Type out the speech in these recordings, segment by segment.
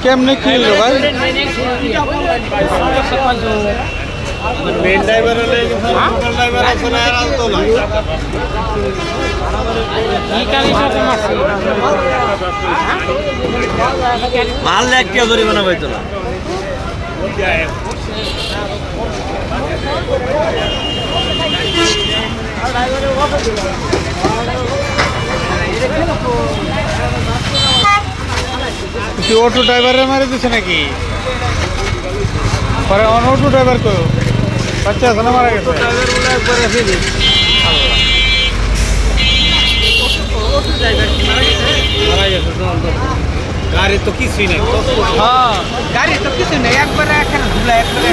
কেমনে কি হলো ভাই? মেন ড্রাইভার হলে লোকাল ড্রাইভার আছে না, আর তো না। মাল এক কে জরিমানা হইতো না। অটো ড্রাইভারে মারে দিছে নাকি? পরে অটো ড্রাইভার কো বাচ্চা আছে না মারা গেছে? গাড়ি তো কিছুই নেই। হ্যাঁ গাড়ি তো কিছুই নেই, একবারে এখানে ধুলা একবারে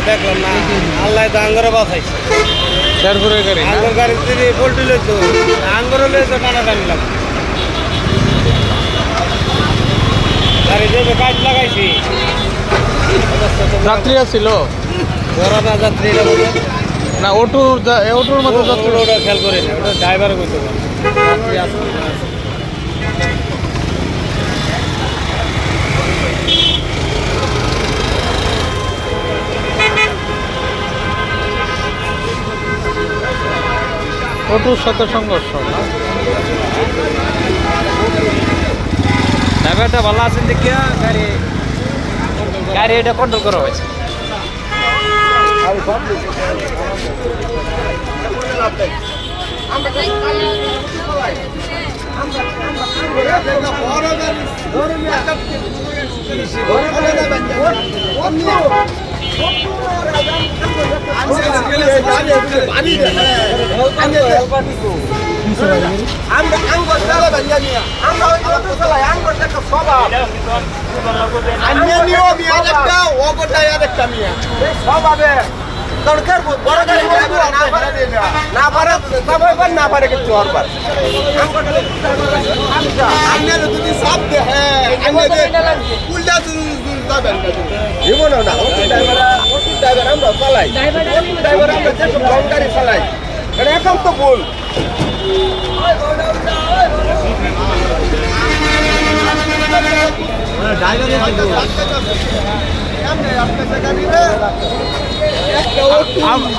দেখলাম না। আল্লাহ তো আঙ্গরে বাঁচাইছে। তারপরে গাড়ি আঙ্গর গাড়ি যদি পোল্ট্রি লইতো, আঙ্গর লইতো টানাটানি লাগতো। গাড়ি যে কাজ লাগাইছি, যাত্রী ছিল বড় না যাত্রী না, অটোর মতো যাত্রী। ওটা খেয়াল করি না, ওটা ড্রাইভার করতে পারে। অটোর সাথে সংঘর্ষ না? ড্রাইভারটা ভালো আছেন দেখিয়া গাড়ি এটা কন্ট্রোল করা হয়েছে। এখন তো ভুল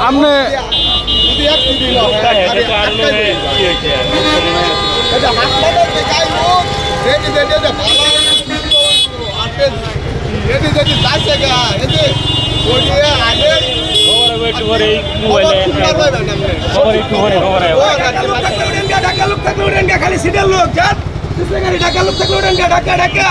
আমনে খালি সিটের লোক ঢাকা লোক থাকলে ঢাকা